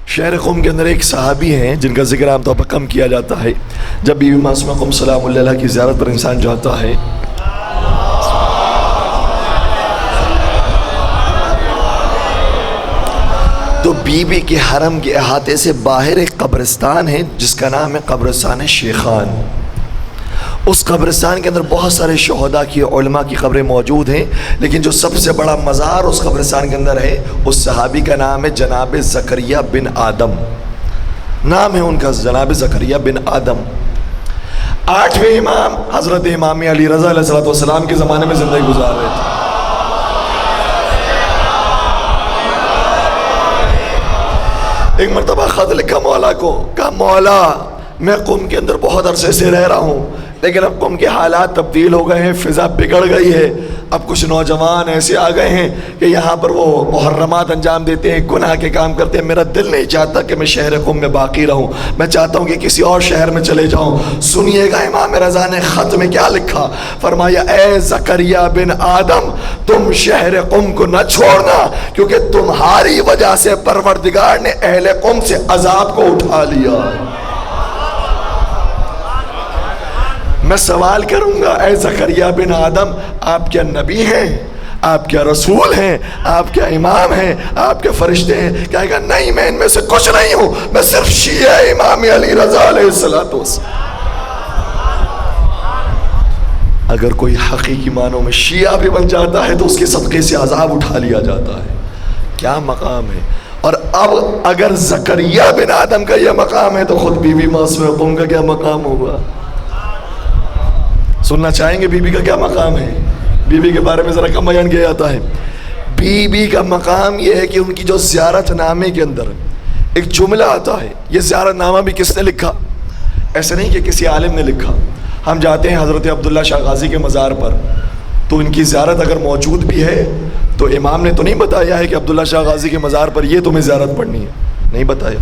شہر قم کے اندر ایک صحابی ہیں جن کا ذکر عام طور پر کم کیا جاتا ہے. جب بی بی معصومہ قم سلام اللہ علیہا کی زیارت پر انسان جاتا ہے تو بی بی کے حرم کے احاطے سے باہر ایک قبرستان ہے جس کا نام ہے قبرستان شیخان. اس قبرستان کے اندر بہت سارے شہداء کی علماء کی قبریں موجود ہیں، لیکن جو سب سے بڑا مزار اس قبرستان کے اندر ہے اس صحابی کا نام ہے جناب زکریا بن آدم. نام ہے ان کا جناب زکریا بن آدم. 8ویں امام حضرت امام علی رضا علیہ السلام کے زمانے میں زندگی گزار رہے تھے. ایک مرتبہ خط لکھا مولا کو، کہا مولا میں قم کے اندر بہت عرصے سے رہ رہا ہوں، لیکن اب قم کے حالات تبدیل ہو گئے ہیں، فضا بگڑ گئی ہے. اب کچھ نوجوان ایسے آ گئے ہیں کہ یہاں پر وہ محرمات انجام دیتے ہیں، گناہ کے کام کرتے ہیں. میرا دل نہیں چاہتا کہ میں شہر قم میں باقی رہوں، میں چاہتا ہوں کہ کسی اور شہر میں چلے جاؤں. سنیے گا امام رضا نے خط میں کیا لکھا. فرمایا اے زکریا بن آدم، تم شہر قم کو نہ چھوڑنا، کیونکہ تمہاری وجہ سے پروردگار نے اہل قم سے عذاب کو اٹھا لیا. میں سوال کروں گا اے زکریا بن آدم، آپ کیا نبی ہیں؟ آپ کیا رسول ہیں؟ آپ کیا امام ہیں؟ آپ کیا فرشتے ہیں؟ کہے گا نہیں، میں ان میں سے کچھ نہیں ہوں، میں صرف شیعہ امام علی رضا علیہ السلام. اگر کوئی حقیقی معنوں میں شیعہ بھی بن جاتا ہے تو اس کے صدقے سے عذاب اٹھا لیا جاتا ہے. کیا مقام ہے! اور اب اگر زکریا بن آدم کا یہ مقام ہے تو خود بی بی معصومہ قم کا کیا مقام ہوگا؟ سننا چاہیں گے بی بی کا کیا مقام ہے؟ بی بی کے بارے میں ذرا کم بیان کیا جاتا ہے. بی بی کا مقام یہ ہے کہ ان کی جو زیارت نامے کے اندر ایک جملہ آتا ہے. یہ زیارت نامہ بھی کس نے لکھا؟ ایسے نہیں کہ کسی عالم نے لکھا. ہم جاتے ہیں حضرت عبداللہ شاہ غازی کے مزار پر تو ان کی زیارت اگر موجود بھی ہے تو امام نے تو نہیں بتایا ہے کہ عبداللہ شاہ غازی کے مزار پر یہ تمہیں زیارت پڑھنی ہے، نہیں بتایا.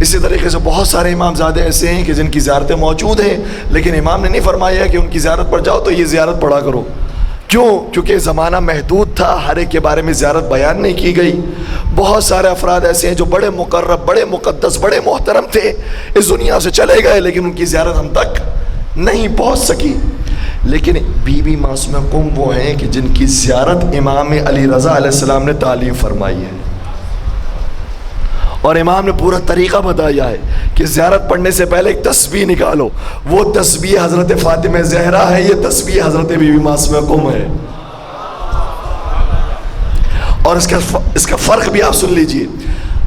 اسی طریقے سے بہت سارے امام زادے ایسے ہیں کہ جن کی زیارتیں موجود ہیں لیکن امام نے نہیں فرمایا کہ ان کی زیارت پر جاؤ تو یہ زیارت پڑھا کرو. کیوں؟ کیونکہ زمانہ محدود تھا، ہر ایک کے بارے میں زیارت بیان نہیں کی گئی. بہت سارے افراد ایسے ہیں جو بڑے مقرب، بڑے مقدس، بڑے محترم تھے، اس دنیا سے چلے گئے لیکن ان کی زیارت ہم تک نہیں پہنچ سکی. لیکن بی بی معصومہ قم وہ ہیں کہ جن کی زیارت امام علی رضا علیہ السلام نے تعلیم فرمائی ہے، اور امام نے پورا طریقہ بتایا ہے کہ زیارت پڑھنے سے پہلے ایک تسبیح نکالو. وہ تسبیح حضرت فاطمہ زہرا ہے، یہ تسبیح حضرت بی بی معصومہ قم ہے. اور اس کا فرق بھی آپ سن لیجئے.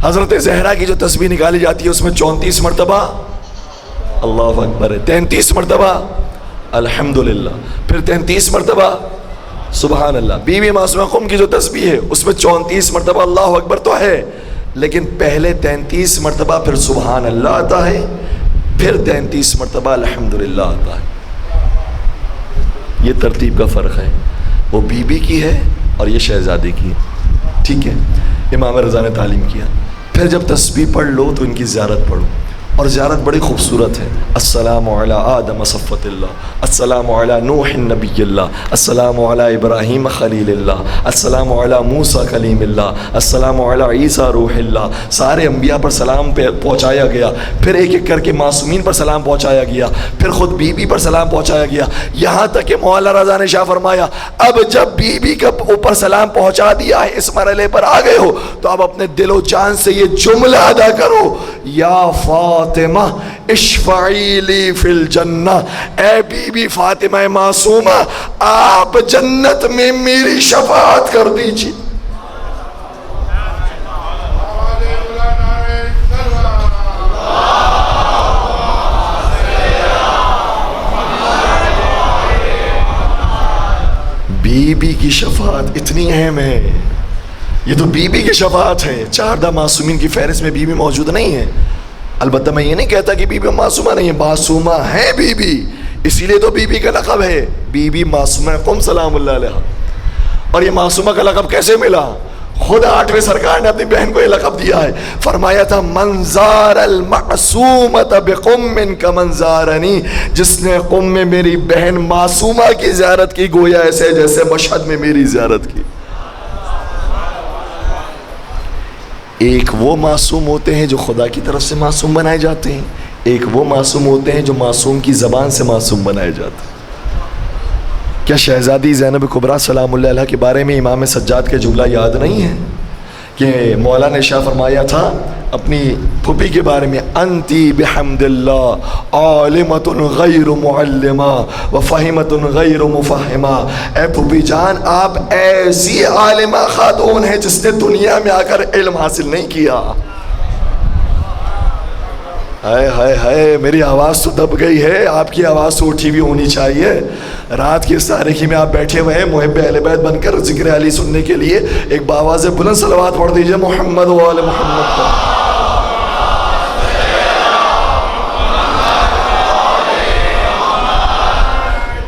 حضرت زہرا کی جو تسبیح نکالی جاتی ہے اس میں 34 مرتبہ اللہ اکبر ہے، 33 مرتبہ الحمدللہ، پھر 33 مرتبہ سبحان اللہ. بی بی معصومہ قم کی جو تسبیح ہے اس میں 34 مرتبہ اللہ اکبر تو ہے، لیکن پہلے 33 مرتبہ پھر سبحان اللہ آتا ہے، پھر 33 مرتبہ الحمدللہ آتا ہے. یہ ترتیب کا فرق ہے. وہ بی بی کی ہے اور یہ شہزادے کی ہے. ٹھیک ہے، امام رضا نے تعلیم کیا. پھر جب تسبیح پڑھ لو تو ان کی زیارت پڑھو، اور زیارت بڑی خوبصورت ہے. السلام علی آدم صفوت اللہ، السلام علی نوح نبی اللہ، السلام علی ابراہیم خلیل اللہ، السلام علی موسیٰ کلیم اللہ، السلام علی عیسیٰ روح اللہ. سارے انبیاء پر سلام پہنچایا گیا، پھر ایک ایک کر کے معصومین پر سلام پہنچایا گیا، پھر خود بی بی پر سلام پہنچایا گیا، یہاں تک کہ مولا رضا نے شاہ فرمایا اب جب بی بی کے اوپر سلام پہنچا دیا ہے، اس مرحلے پر آ گئے ہو تو اب اپنے دل و جان سے یہ جملہ ادا کرو، یا فاطمہ اشفعی لی فی الجنہ، اے بی بی فاطمہ معصومہ آپ جنت میں میری شفاعت کر دیجیے. بی بی کی شفاعت اتنی اہم ہے. یہ تو بی بی کی شفاعت ہے. 14 معصومین کی فہرست میں بی بی موجود نہیں ہے. البتہ میں یہ نہیں کہتا کہ بی بی معصومہ نہیں ہے، معصومہ ہے بی بی، اسی لیے تو بی بی کا لقب ہے بی بی معصومہ قم سلام اللہ علیہ. اور یہ معصومہ کا لقب کیسے ملا؟ خود 8ویں سرکار نے اپنی بہن کو یہ لقب دیا ہے. فرمایا تھا من زار المعصومۃ بقم کمن زارنی، جس نے قم میں میری بہن معصومہ کی زیارت کی گویا ایسے جیسے مشہد میں میری زیارت کی. ایک وہ معصوم ہوتے ہیں جو خدا کی طرف سے معصوم بنائے جاتے ہیں، ایک وہ معصوم ہوتے ہیں جو معصوم کی زبان سے معصوم بنائے جاتے ہیں۔ کیا شہزادی زینب کبریٰ سلام اللہ علیہ کے بارے میں امام سجاد کا جملہ یاد نہیں ہے کہ مولا نے شاہ فرمایا تھا اپنی پھوپھی کے بارے میں، انتی بحمد اللہ عالمۃ غیر معلمہ وفہمۃ غیر مفہمہ، اے پھوپھی جان آپ ایسی عالمہ خاتون ہیں جس نے دنیا میں آ کر علم حاصل نہیں کیا۔ ہائے ہائے ہائے، میری آواز تو دب گئی ہے، آپ کی آواز تو اٹھی بھی ہونی چاہیے۔ رات کی اس تاریخی میں آپ بیٹھے ہوئے ہیں محب اہل بیت بن کر ذکر علی سننے کے لیے، ایک باواز بلند صلوات پڑھ دیجئے محمد و آل محمد پر۔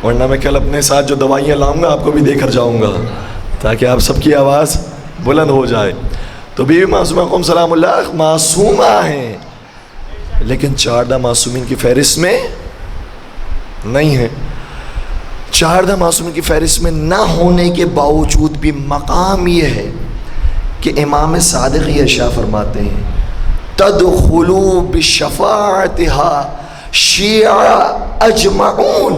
ورنہ میں کل اپنے ساتھ جو دوائیاں لاؤں گا آپ کو بھی دے کر جاؤں گا تاکہ آپ سب کی آواز بلند ہو جائے۔ تو بی بی معصومہ قوم سلام اللہ معصومہ ہیں، لیکن 14 معصومین کی فہرست میں نہیں ہے۔ 14 معصومین کی فہرست میں نہ ہونے کے باوجود بھی مقام یہ ہے کہ امام صادق یہ ارشاد فرماتے ہیں تدخلوا بشفاعتها شیعہ اجمعون،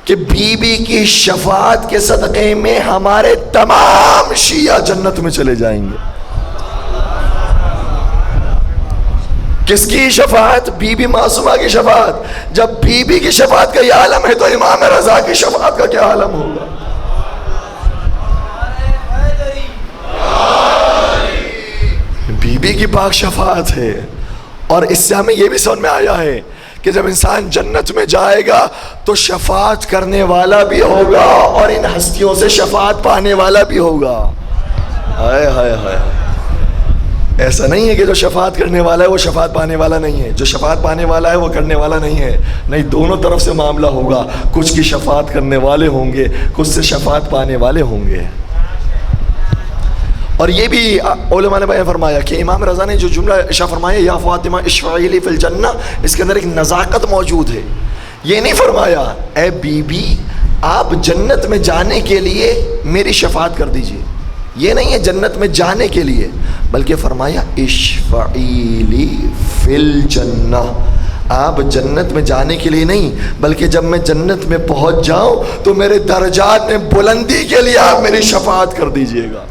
کہ بی بی کی شفاعت کے صدقے میں ہمارے تمام شیعہ جنت میں چلے جائیں گے۔ کس کی شفاعت؟ بی بی معصومہ کی شفاعت۔ جب بی بی کی شفاعت کا یہ عالم ہے تو امام رضا کی شفاعت کا کیا عالم ہوگا؟ بی بی کی پاک شفاعت ہے، اور اس سے ہمیں یہ بھی سمجھ میں آیا ہے کہ جب انسان جنت میں جائے گا تو شفاعت کرنے والا بھی ہوگا اور ان ہستیوں سے شفاعت پانے والا بھی ہوگا۔ ہائے ہائے ہائے، ایسا نہیں ہے کہ جو شفاعت کرنے والا ہے وہ شفاعت پانے والا نہیں ہے، جو شفاعت پانے والا ہے وہ کرنے والا نہیں ہے، نہیں، دونوں طرف سے معاملہ ہوگا۔ کچھ کی شفاعت کرنے والے ہوں گے، کچھ سے شفاعت پانے والے ہوں گے۔ اور یہ بھی علماء نے بیان فرمایا کہ امام رضا نے جو جملہ ارشاد فرمایا یا فاطمہ اشفعی لی فی الجنہ، اس کے اندر ایک نزاکت موجود ہے۔ یہ نہیں فرمایا اے بی بی آپ جنت میں جانے کے لیے میری شفاعت کر دیجئے، یہ نہیں ہے جنت میں جانے کے لیے، بلکہ فرمایا اشفعی لی فی الجنہ، آپ جنت میں جانے کے لیے نہیں بلکہ جب میں جنت میں پہنچ جاؤں تو میرے درجات میں بلندی کے لیے آپ میری شفاعت کر دیجئے گا۔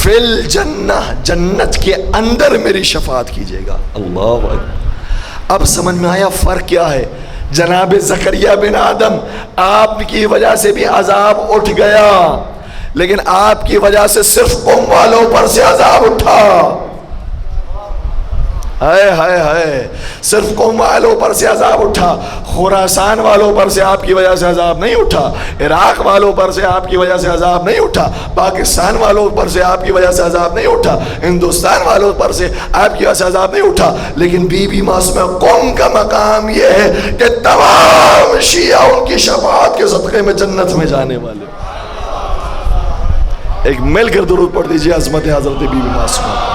فی الجنہ، جنت کے اندر میری شفاعت کیجئے گا۔ اللہ اکبر۔ اب سمجھ میں آیا فرق کیا ہے؟ جناب زکریا بن آدم، آپ کی وجہ سے بھی عذاب اٹھ گیا، لیکن آپ کی وجہ سے صرف قوم والوں پر سے عذاب اٹھا۔ ہائے ہائے ہائے، صرف قوم والوں پر سے عذاب اٹھا، خراسان والوں پر سے آپ کی وجہ سے عذاب نہیں اٹھا، عراق والوں پر سے آپ کی وجہ سے عذاب نہیں اٹھا، پاکستان والوں پر سے آپ کی وجہ سے عذاب نہیں اٹھا، ہندوستان والوں پر سے آپ کی وجہ سے عذاب نہیں اٹھا، لیکن بی بی معصومہ قوم کا مقام یہ ہے کہ تمام شیعہ ان کی شفاعت کے صدقے میں جنت میں جانے والے۔ ایک مل کر درود پڑھ دیجئے عظمت حضرت بی بی معصومہ۔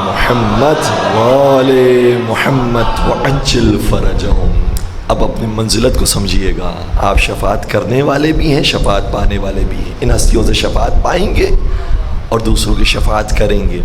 محمد وآل محمد وعجل فرجہم۔ اب اپنی منزلت کو سمجھیے گا، آپ شفاعت کرنے والے بھی ہیں، شفاعت پانے والے بھی ہیں، ان ہستیوں سے شفاعت پائیں گے اور دوسروں کی شفاعت کریں گے۔